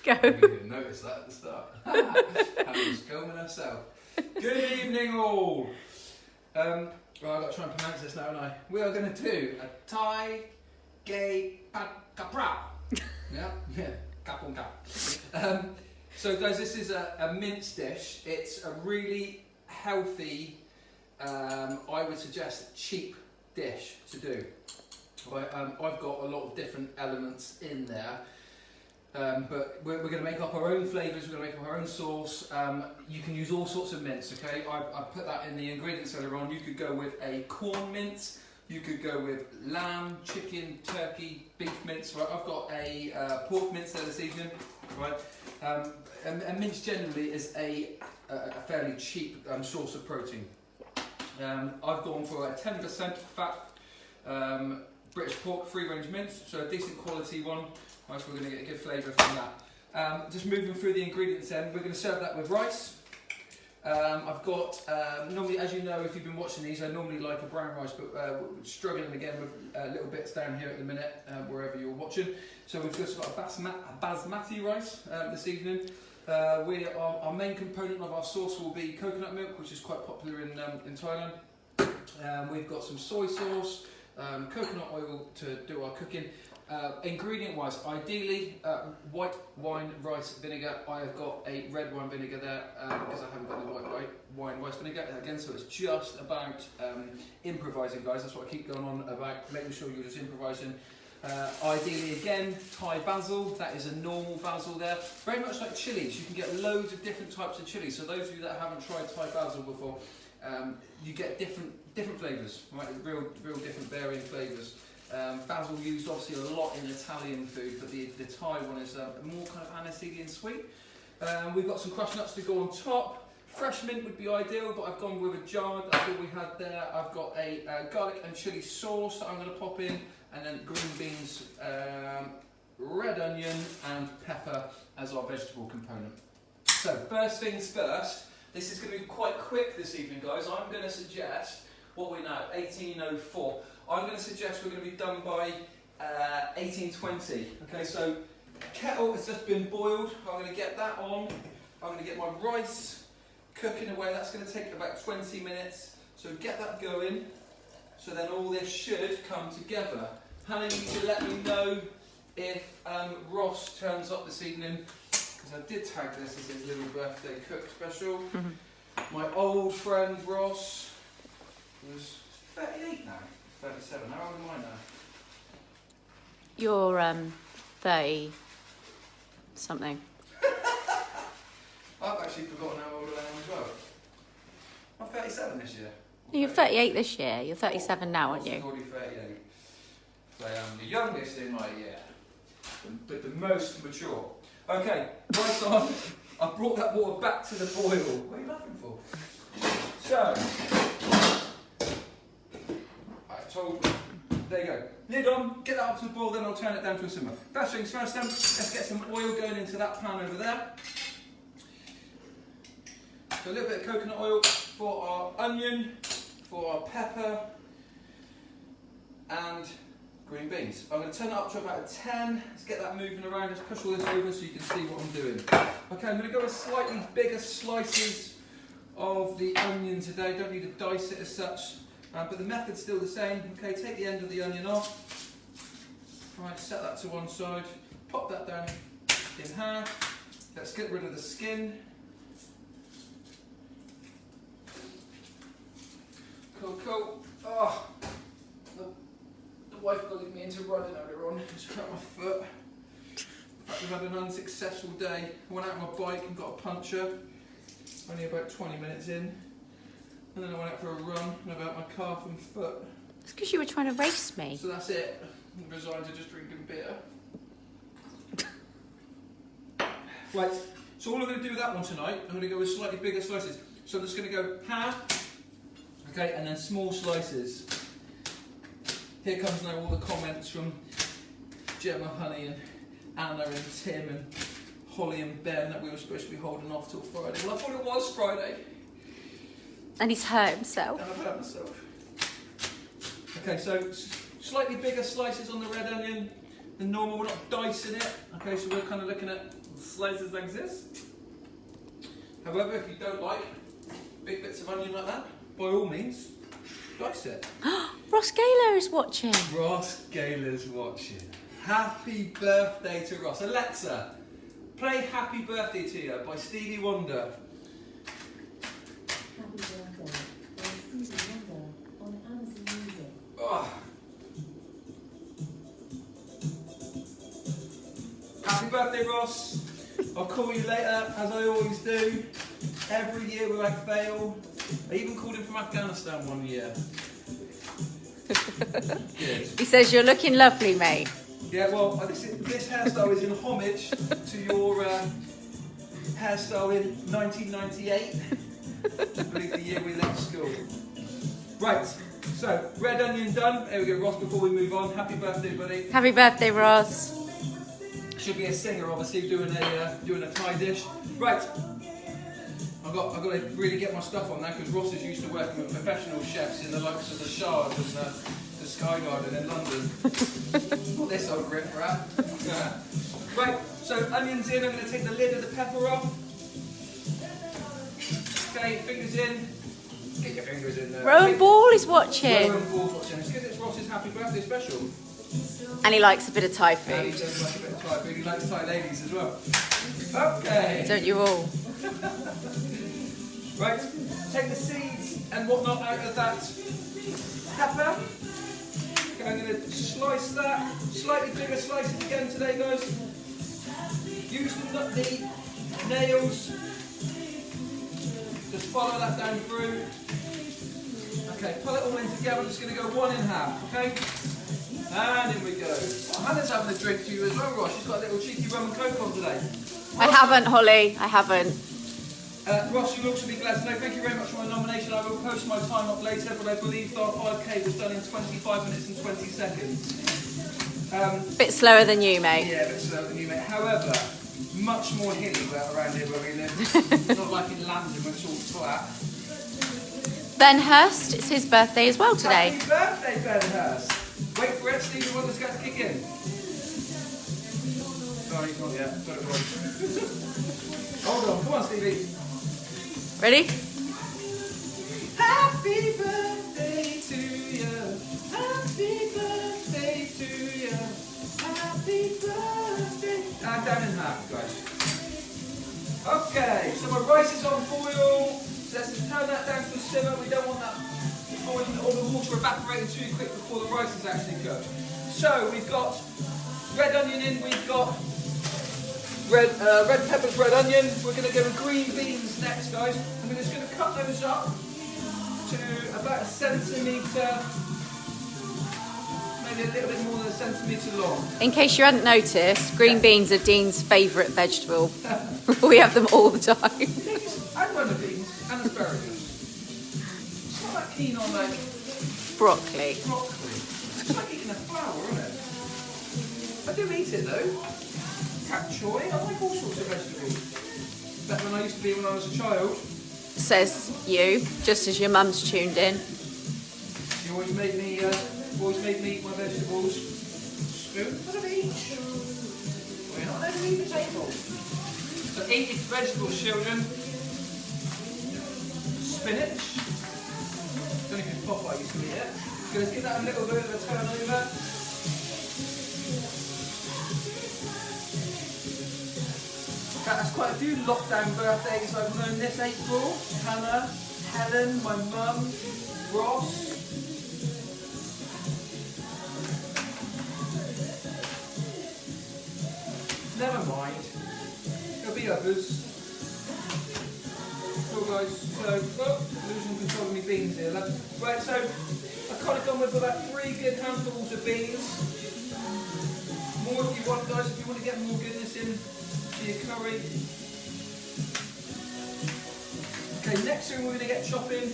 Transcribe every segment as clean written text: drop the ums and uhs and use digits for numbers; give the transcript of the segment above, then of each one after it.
Go. I didn't notice that at the start. Hannah was filming herself. Good evening, all. Well, I've got to try and pronounce this now, haven't I? We are going to do a Thai gay Kaprow. Yeah, Kaprow. So, guys, this is a mince dish. It's a really healthy, I would suggest, cheap dish to do. I've got a lot of different elements in there. But we're going to make up our own flavours, we're going to make up our own sauce. You can use all sorts of mince, okay? I put that in the ingredients earlier on. You could go with a corn mince, you could go with lamb, chicken, turkey, beef mince. Right? I've got a pork mince there this evening. Right? And mince generally is a fairly cheap source of protein. I've gone for a 10% fat British pork free-range mince, so a decent quality one. Right, so we're going to get a good flavour from that. Just moving through the ingredients then, we're going to serve that with rice. I've got, normally, as you know, if you've been watching these, I normally like a brown rice, but struggling again with little bits down here at the minute, wherever you're watching. So we've just got a basmati rice this evening. Our main component of our sauce will be coconut milk, which is quite popular in Thailand. We've got some soy sauce, coconut oil to do our cooking. Ingredient wise, ideally white wine rice vinegar. I have got a red wine vinegar there because I haven't got the white wine rice vinegar again, so it's just about improvising, guys. That's what I keep going on about, making sure you're just improvising. Ideally again, Thai basil. That is a normal basil there, very much like chilies. You can get loads of different types of chilies, so those of you that haven't tried Thai basil before, you get different flavours, right? Real different varying flavours. Basil used obviously a lot in Italian food, but the Thai one is more kind of aniseed and sweet. We've got some crushed nuts to go on top. Fresh mint would be ideal, but I've gone with a jar. That's what we had there. I've got a garlic and chilli sauce that I'm going to pop in, and then green beans, red onion and pepper as our vegetable component. So first things first, this is going to be quite quick this evening, guys. I'm going to suggest, what we're now, 1804. I'm going to suggest we're going to be done by 1820. Okay, so kettle has just been boiled. I'm going to get that on. I'm going to get my rice cooking away. That's going to take about 20 minutes. So get that going. So then all this should come together. Hannah, you need to let me know if Ross turns up this evening, because I did tag this as his little birthday cook special. Mm-hmm. My old friend Ross was 38 now. 37. How old am I now? You're 30 something. I've actually forgotten how old I am as well. I'm 37 this year. You're 38 this year. You're 37 now, aren't you? I'm already 38. So I am the youngest in my year, but the most mature. Okay, right on. I brought that water back to the boil. What are you laughing for? So. There you go. Lid on, get that up to the boil, then I'll turn it down to a simmer. First things first then, let's get some oil going into that pan over there. So a little bit of coconut oil for our onion, for our pepper, and green beans. I'm going to turn it up to about a 10. Let's get that moving around. Let's push all this over so you can see what I'm doing. Okay, I'm going to go with slightly bigger slices of the onion today. Don't need to dice it as such. But the method's still the same. Okay, take the end of the onion off. Right, set that to one side. Pop that down in half. Let's get rid of the skin. Cool. Oh, the wife got me into running earlier on. Just hurt my foot. In fact, we've had an unsuccessful day. I went out on my bike and got a puncture. Only about 20 minutes in. And then I went out for a run and about my calf and foot. It's because you were trying to race me. So that's it. I'm resigned to just drinking beer. Right, so all I'm going to do with that one tonight, I'm going to go with slightly bigger slices. So I'm just going to go half, okay, and then small slices. Here comes now all the comments from Gemma, Honey and Anna and Tim and Holly and Ben that we were supposed to be holding off till Friday. Well, I thought it was Friday. And he's hurt himself. And I've hurt myself. Okay, so slightly bigger slices on the red onion than normal. We're not dicing it. Okay, so we're kind of looking at slices like this. However, if you don't like big bits of onion like that, by all means, dice it. Ross Gaylor is watching. Ross Gaylor's watching. Happy birthday to Ross. Alexa, play Happy Birthday to You by Stevie Wonder. Happy Birthday by Stevie Wonder on Amazon Music. Oh. Happy birthday, Ross. I'll call you later, as I always do. Every year without fail. I even called him from Afghanistan one year. Good. He says you're looking lovely, mate. Yeah, well, this hairstyle is in homage to your hairstyle in 1998. I believe the year we left school. Right, so red onion done. There we go, Ross, before we move on. Happy birthday, buddy. Happy birthday, Ross. Should be a singer, obviously, doing a Thai dish. Right, I've got to really get my stuff on now, because Ross is used to working with professional chefs in the likes of the Shard and the Sky Garden in London. Not this old rip rat. Right, so onions in. I'm going to take the lid of the pepper off. Okay, fingers in. Get your fingers in there. Rowan Ball is watching. Rowan Ball's watching. It's because it's Ross's happy birthday special. And he likes a bit of Thai And he food. does like a bit of Thai food. He likes Thai ladies as well. Okay. Don't you all? Right, take the seeds and whatnot out of that pepper. Okay, I'm going to slice that. Slightly bigger slices again today, guys. Use the nails. Just follow that down through. Okay, pull it all in together. I'm just going to go one in half, okay? And in we go. Oh, Hannah's having a drink to you as well, Ross. She's got a little cheeky rum and coke on today. I haven't, Holly. I haven't. Ross, you'll also be glad to know, thank you very much for my nomination. I will post my time up later, but I believe our 5K was done in 25 minutes and 20 seconds. Bit slower than you, mate. Yeah, a bit slower than you, mate. However, much more hilly around here where we live. Not like in London where it's all flat. Ben Hurst, it's his birthday as well today. Happy birthday, Ben Hurst. Wait for it, Stevie Wonder's got to kick in. Sorry, not yet. Got it wrong. Hold on, come on, Stevie. Ready? Happy birthday to you. Happy birthday to you. Happy birthday. And down in half, guys. Okay, so my rice is on boil. So let's just turn that down to a simmer. We don't want that boiling or the water evaporating too quick before the rice is actually cooked. So we've got red onion in. We've got red peppers, red onion. We're going to go with green beans next, guys. And we're just going to cut those up to about a centimetre, maybe a little bit more than a centimetre long. In case you hadn't noticed, green beans are Dean's favourite vegetable. We have them all the time. And runner beans and asparagus. It's not that keen on like Broccoli. broccoli. It's like eating a flower, isn't it? I do eat it though. Kaprow, I like all sorts of vegetables. Better than I used to be when I was a child. Says you, just as your mum's tuned in. She always made me eat my vegetables. Spoonful of each. We're not allowed to leave the table. So eat your vegetables, children. Spinach. Don't know if it's Popeye used to eat it. Going to give that a little bit of a turn over. That's quite a few lockdown birthdays I've known this April. Hannah, Helen, my mum, Ross. Never mind. There'll be others. Cool guys, so losing control of my beans here. Right, so I've kind of gone with about 3 good handfuls of beans. More if you want, guys, if you want to get more goodness in to your curry. Okay, next thing we're going to get chopping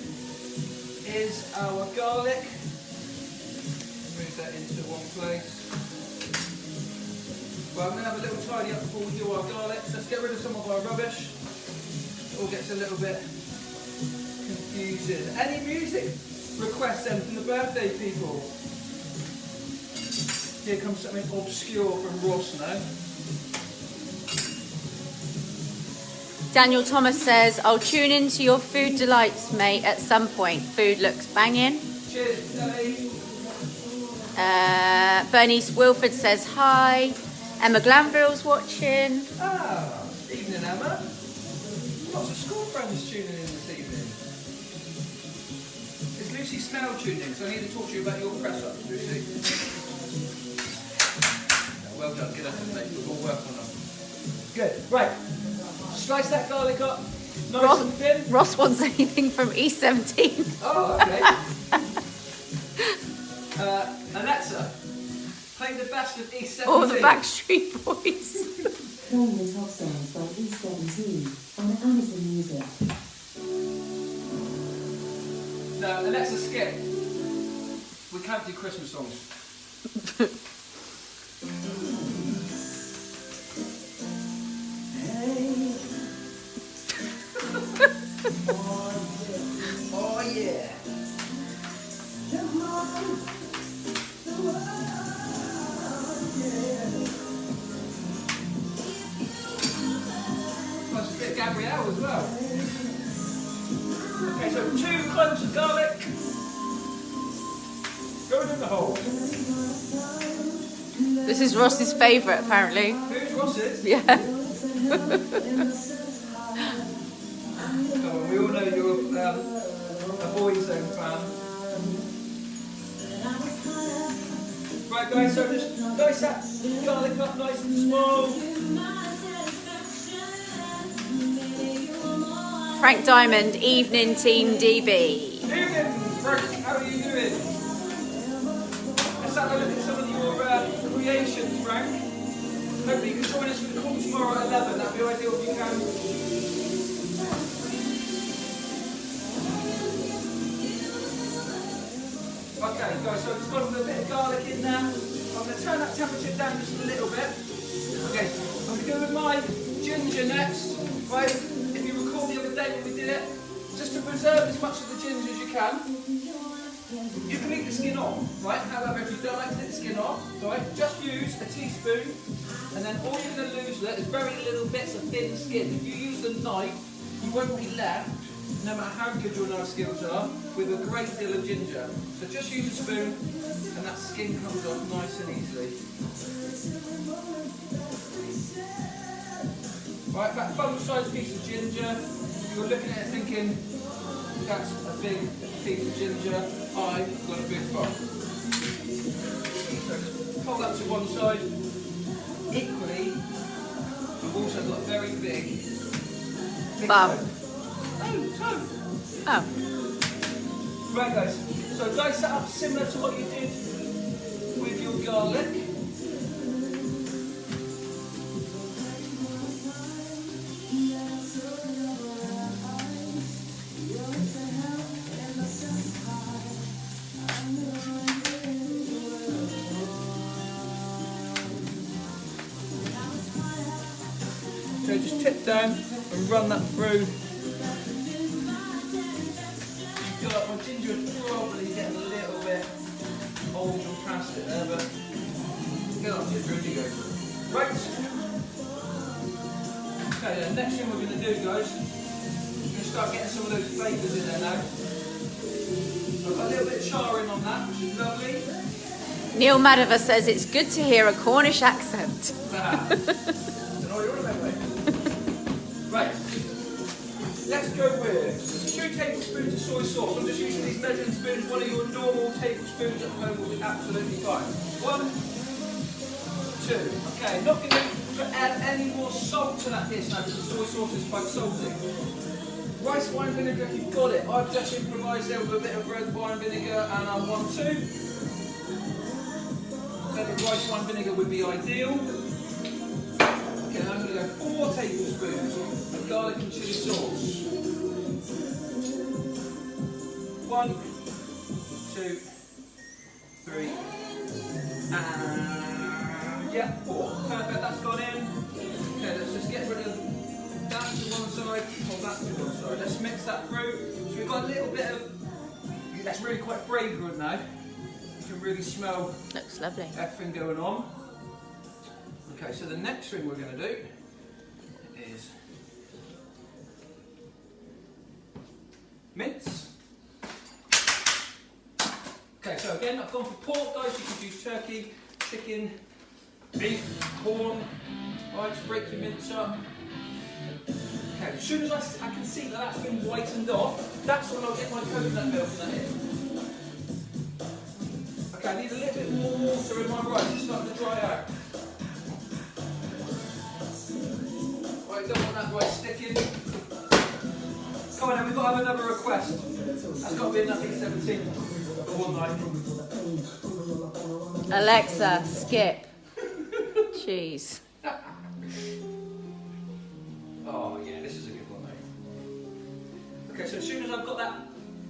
is our garlic. Move that into one place. Well, I'm going to have a little tidy up before we do our garlic. So let's get rid of some of our rubbish. It all gets a little bit confusing. Any music requests then from the birthday people? Here comes something obscure from Ross now. Daniel Thomas says, I'll tune into your food delights, mate, at some point. Food looks banging. Cheers, Danny. Bernice Wilford says hi. Emma Glanville's watching. Ah, evening, Emma. Lots of school friends tuning in this evening. Is Lucy Snell tuning in? So I need to talk to you about your press ups, Lucy. Well done, get up and mate. We'll all work on them. Good. Right. Slice that garlic up. Nice and thin. Ross wants anything from E17. Oh, okay. Alexa, play the best of E17. Or the Backstreet Boys. Playing the top songs by E17 on Amazon Music. No, Alexa, skip. We can't do Christmas songs. Oh yeah. Plus a bit of Gabrielle as well. Okay, so 2 cloves of garlic. Going in the hole. This is Ross's favourite, apparently. Who's Ross's? Yeah. Come on, we all know you're a Boyzone fan. Right guys, so just dice that garlic up nice and small. Frank Diamond, evening team DB. Evening, Frank, how are you doing? Let's have a look at some of your creations, Frank. Hopefully you can join us for the call tomorrow at 11, that'd be ideal if you can. Okay guys, so it's got a bit of garlic in there. I'm going to turn that temperature down just a little bit. Okay, I'm going to go with my ginger next. Right, if you recall the other day when we did it, just to preserve as much of the ginger as you can. You can eat the skin off, right? However, if you don't like to eat the skin off, right, just use a teaspoon, and then all you're going to lose there is very little bits of thin skin. If you use a knife, you won't be left, no matter how good your knife skills are, with a great deal of ginger. So just use a spoon, and that skin comes off nice and easily. Right, that thumb-sized piece of ginger, you're looking at it thinking, that's a big piece of ginger, I've got a big thumb. So just pull that to one side. Equally, I've also got a very big Bum. toe. Toe. Oh. Right guys, so dice that up similar to what you did with your garlic. So just tip down and run that through. My ginger is probably getting a little bit old and past it there, but get on ginger, as you go. Right. Okay, the next thing we're going to do, guys, we're going to start getting some of those flavours in there now. I've got a little bit of charring on that, which is lovely. Neil Madova says it's good to hear a Cornish accent. Don't know what you're on about, mate. Right. Let's go with 2 tablespoons of soy sauce. I'm just using these measuring spoons. One of your normal tablespoons at home will be absolutely fine. 1, 2. Okay, not going to add any more salt to that dish now because soy sauce is quite salty. Rice wine vinegar, if you've got it. I've just improvised there with a bit of red wine vinegar and I want 2. Then the rice wine vinegar would be ideal. Okay, now I'm going to go 4 tablespoons of garlic and chilli sauce. 1, 2, 3, and yeah, 4. Perfect, that's gone in. Okay, let's just get rid of that to one side, or that to one side. Let's mix that through. So we've got a little bit of, that's really quite fragrant now. You can really smell Looks lovely. everything going on. Okay, so the next thing we're going to do is mince. Okay, so again, I've gone for pork, guys. You could use turkey, chicken, beef, corn. Right, just break your mince up. Okay, as soon as I can see that that's been whitened off, that's when I'll get my coconut milk in that in. Okay, I need a little bit more water in my rice. It's starting to dry out. Right, don't want that rice sticking. Come on then, we've got to have another request. That's got to be a nothing 17 for one night. Alexa, skip. Cheese. Oh yeah, this is a good one, mate. Okay, so as soon as I've got that,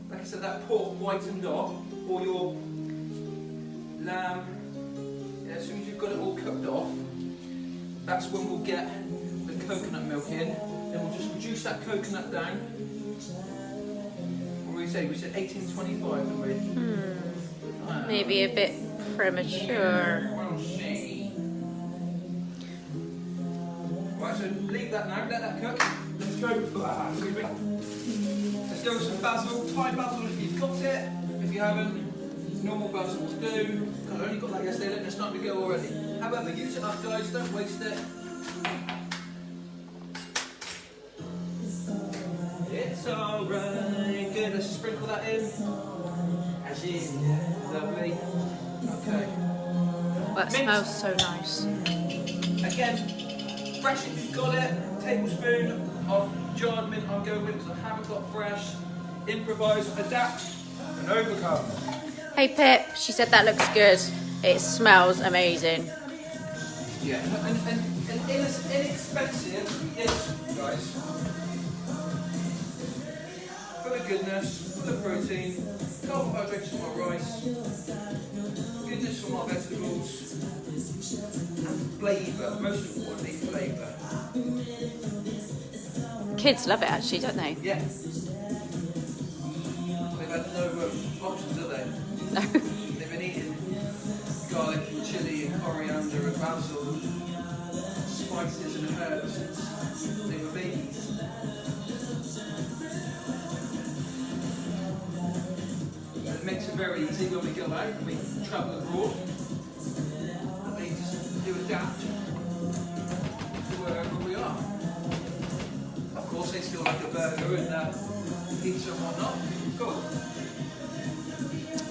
like I said, that pork whitened off, or your lamb, yeah, as soon as you've got it all cooked off, that's when we'll get the coconut milk in. Then we'll just reduce that coconut down. What did we say? We said 1825, didn't we? Maybe a bit premature. We'll see. Right, so leave that now, let that cook. Let's go for that. Let's go with some basil, Thai basil if you've got it. If you haven't, normal basil will do. I only got that yesterday, letting it start to go already. However, use it up, guys, don't waste it. It's alright, good. Let's sprinkle that in. As in, lovely. Okay. That smells so nice. Again, fresh if you've got it. Tablespoon of jarred mint I'm going with because I haven't got fresh. Improvise, adapt, and overcome. Hey Pip, she said that looks good. It smells amazing. Yeah, and inexpensive, yes, guys. Full of goodness, full of protein, carbohydrates from my rice, goodness from my vegetables, and flavour, most importantly flavour. Kids love it actually, don't they? Yeah. They've had no options, have they? No. They've been eating garlic and chilli and coriander and basil, spices and herbs since they were babies. It makes it very easy when we go out and we travel abroad. And they just do adapt to wherever we are. Of course, they still like a burger and pizza and whatnot. Cool.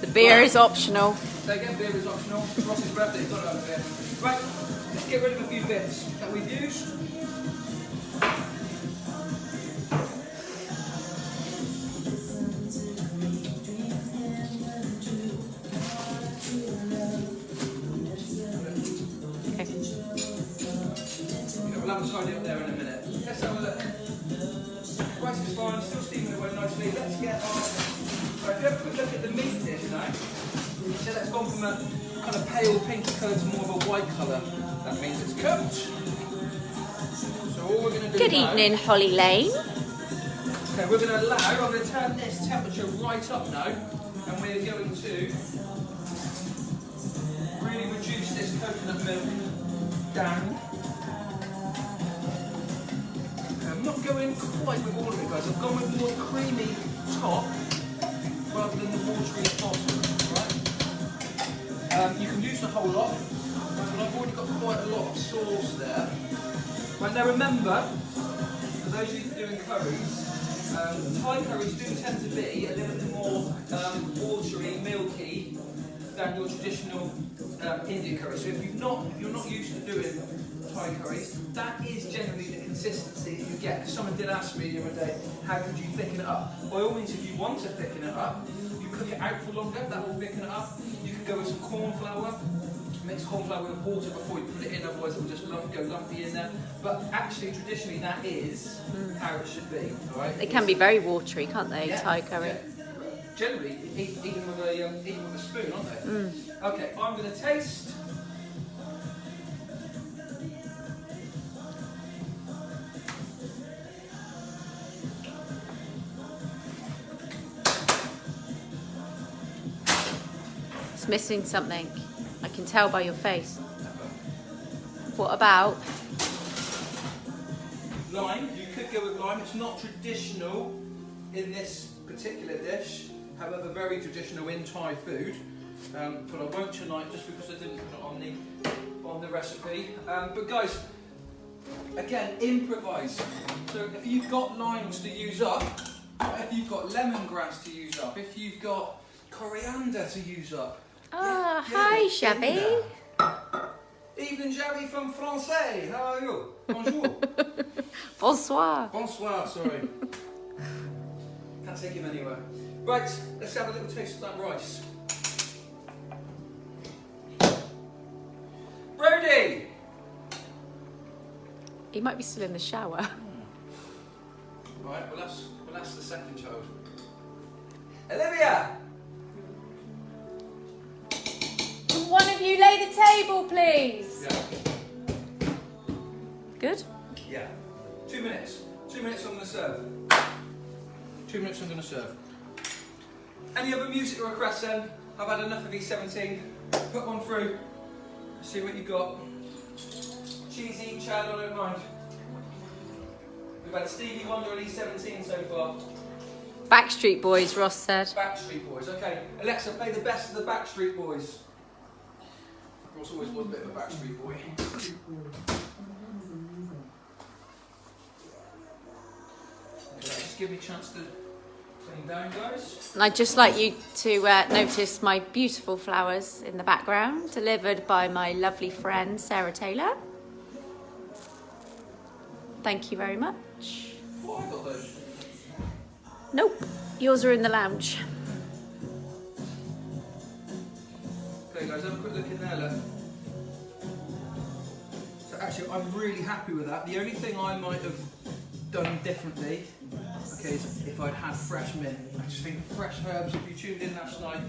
The beer is optional. So again, beer is optional. Ross's birthday, got it over there. Right, let's get rid of a few bits that we've used. Okay. We'll have a tidy up there in a minute. Let's have a look. Rice is fine, still steaming away nicely. Let's get our... Right, if you have a quick look at the meat dish now, so that's gone from a kind of pale pinky colour to more of a white colour. That means it's cooked. So all we're going to do Good now, evening, Holly Lane. okay, we're going to allow, I'm going to turn this temperature right up now, and we're going to really reduce this coconut milk down. I'm not going quite with all of it, guys. I've gone with more creamy top rather than the watery bottom. Right? You can use the whole lot, but I've already got quite a lot of sauce there. Right, now remember, for those of you doing curries, Thai curries do tend to be a little bit more watery, milky than your traditional Indian curry. So if you're not used to doing Thai curries, that is generally the consistency that you get. Because someone did ask me the other day, how could you thicken it up? By all means, if you want to thicken it up, you cook it out for longer, that will thicken it up. You can go with some corn flour, mix corn flour with water before you put it in, otherwise it will just go lumpy in there. But actually, traditionally, that is how it should be. All right? They can be very watery, can't they? Yeah, Thai curry. yeah. Generally, eaten with a spoon, aren't they? Okay, I'm going to taste. It's missing something. I can tell by your face. What about? Lime, you could go with lime. It's not traditional in this particular dish, however very traditional in Thai food, but I won't tonight just because I didn't put it on the recipe. But guys, again, improvise. So if you've got limes to use up, if you've got lemongrass to use up, if you've got coriander to use up. Ah, hi, Shabby. Evening, Shabby from Francais. How are you? Bonjour. Bonsoir. Bonsoir, sorry. Can't take him anywhere. Right, let's have a little taste of that rice. Brody! He might be still in the shower. Right, well that's the second child. Olivia! Can one of you lay the table, please? Yeah. Good. Yeah. 2 minutes. 2 minutes I'm going to serve. 2 minutes I'm going to serve. Any other music requests then? I've had enough of E17. Put one through. See what you got. Cheesy, Chad, I don't mind. We've had Stevie Wonder and E17 so far. Backstreet Boys, Ross said. Backstreet Boys, okay. Alexa, play the best of the Backstreet Boys. Ross always was a bit of a Backstreet Boy. Just give me a chance to clean down, guys. And I'd just like you to notice my beautiful flowers in the background, delivered by my lovely friend Sarah Taylor. Thank you very much. Oh, I got those. Nope, yours are in the lounge. Okay, guys, have a quick look in there, look. So actually, I'm really happy with that. The only thing I might have done differently, okay, is if I'd had fresh mint. I just think fresh herbs, if you tuned in last night,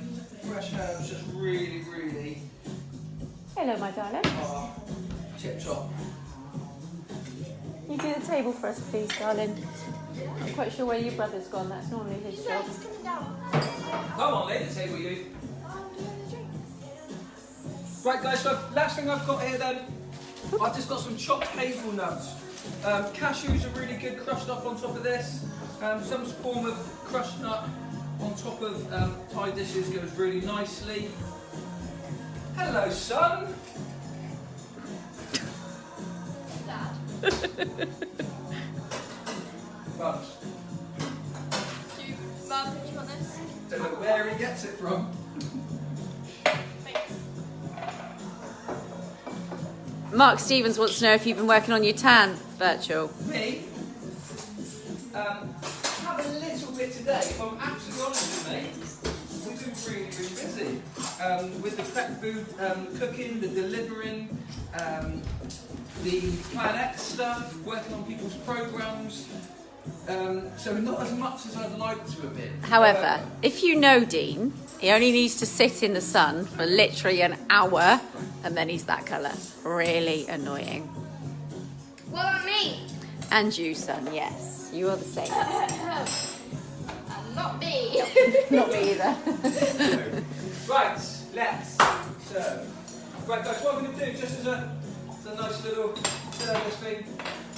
fresh herbs just really, really Hello, my darling. are tip top. You do the table for us, please, darling. I'm not quite sure where your brother's gone. That's normally his job. Come on, lay the table, you. Right, guys, so last thing I've got here then, I've just got some chopped hazelnuts. Cashews are really good crushed up on top of this. Some form of crushed nut on top of Thai dishes goes really nicely. Hello, son. Bugs. Don't know where he gets it from. Mark Stevens wants to know if you've been working on your tan, Virtual. Me? Have a little bit today, if I'm absolutely honest with you, mate. We've been really, really busy. With the prep food, cooking, the delivering, the Plan X stuff, working on people's programmes. So not as much as I'd like to have been. However, if you know Dean, he only needs to sit in the sun for literally an hour and then he's that colour. Really annoying. What about me? And you, son, yes. You are the same. Not me. Not me either. Right, let's serve. Right guys, what I'm going to do, just as a nice little service thing,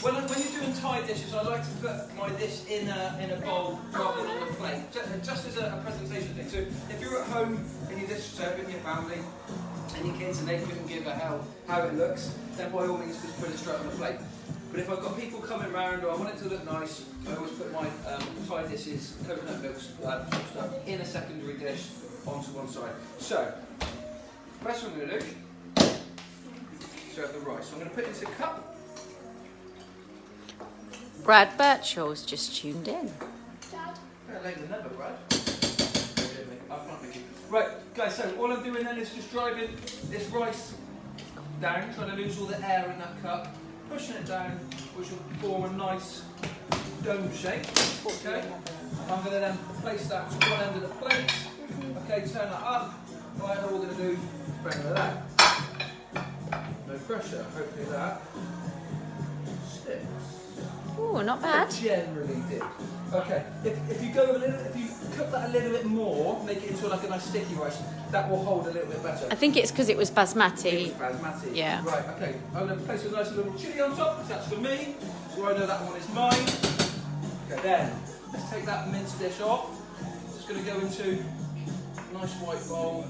when you're doing Thai dishes, I like to put my dish in a bowl rather than on a plate, just as a presentation thing. So if you're at home and you just serve it with your family and your kids and they couldn't give a hell how it looks, then by all means just put it straight on the plate. But if I've got people coming round or I want it to look nice, I always put my Thai dishes, coconut milk stuff in a secondary dish onto one side. So, first what I'm going to do, serve the rice. I'm going to put it into a cup. Brad Birchall's just tuned in. Dad. Better late than never, Brad. I can't make it. Right, guys, so all I'm doing then is just driving this rice down, trying to lose all the air in that cup, pushing it down, which will form a nice dome shape. Okay, I'm going to then place that to one end of the plate. Okay, turn that up. Right, all we're going to do is bring it that. No pressure, hopefully that sticks. Oh, not bad. It generally did. Okay, if you go a little, if you cook that a little bit more, make it into like a nice sticky rice, that will hold a little bit better. I think it's because it was basmati. Basmati. Yeah. Right, okay. I'm going to place a nice little chilli on top, 'cause that's for me, so I know that one is mine. Okay, then, let's take that minced dish off. going to go into a nice white bowl.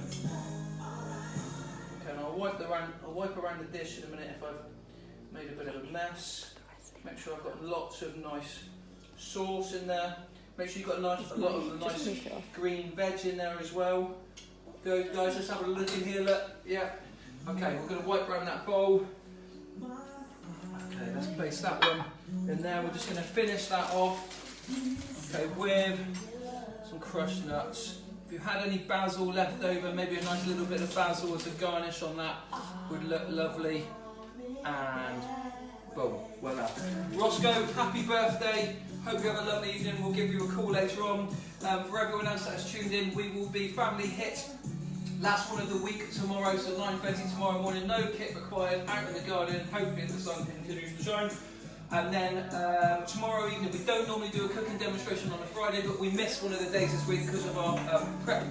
Okay, and I'll wipe around the dish in a minute if I've made a bit of a mess. Make sure I've got lots of nice sauce in there. Make sure you've got a lot of the nice green veg in there as well. Good guys, let's have a look in here, look. Yeah. Okay, we're going to wipe around that bowl. Okay, let's place that one in there. We're just going to finish that off. Okay, with some crushed nuts. If you had any basil left over, maybe a nice little bit of basil as a garnish on that would look lovely. And boom, voila. Roscoe, happy birthday. Hope you have a lovely evening. We'll give you a call later on. For everyone else that has tuned in, we will be Family Hit. Last one of the week tomorrow, so 9:30 tomorrow morning. No kit required, out in the garden. Hopefully the sun continues to shine. And then tomorrow evening, we don't normally do a cooking demonstration on a Friday, but we missed one of the days this week because of our prep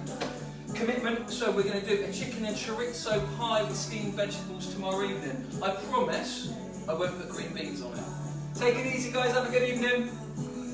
commitment. So we're going to do a chicken and chorizo pie with steamed vegetables tomorrow evening. I promise I won't put green beans on it. Take it easy, guys. Have a good evening.